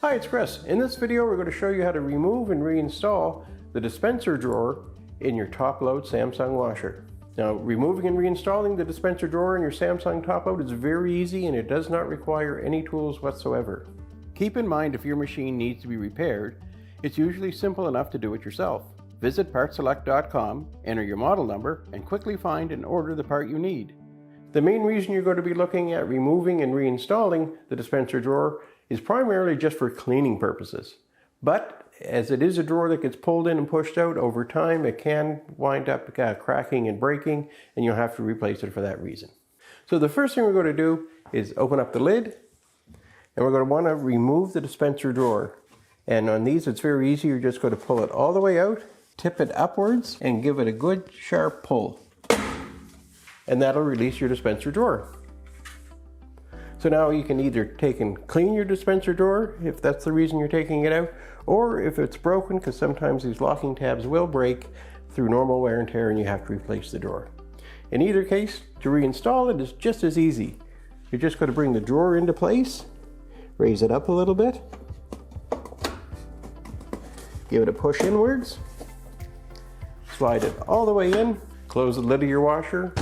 Hi, it's Chris. In this video, we're going to show you how to remove and reinstall the dispenser drawer in your top-load Samsung washer. Now, removing and reinstalling the dispenser drawer in your Samsung top-load is very easy and it does not require any tools whatsoever. Keep in mind if your machine needs to be repaired, it's usually simple enough to do it yourself. Visit PartSelect.com, enter your model number, and quickly find and order the part you need. The main reason you're going to be looking at removing and reinstalling the dispenser drawer is primarily just for cleaning purposes. But as it is a drawer that gets pulled in and pushed out over time, it can wind up cracking and breaking, and you'll have to replace it for that reason. So the first thing we're going to do is open up the lid, and we're going to want to remove the dispenser drawer. And on these, it's very easy. You're just going to pull it all the way out, tip it upwards, and give it a good sharp pull. And that'll release your dispenser drawer. So now you can either take and clean your dispenser drawer, if that's the reason you're taking it out, or if it's broken, because sometimes these locking tabs will break through normal wear and tear and you have to replace the drawer. In either case, to reinstall it is just as easy. You're just going to bring the drawer into place, raise it up a little bit, give it a push inwards, slide it all the way in, close the lid of your washer.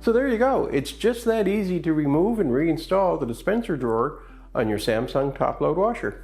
So there you go. It's just that easy to remove and reinstall the dispenser drawer on your Samsung top-load washer.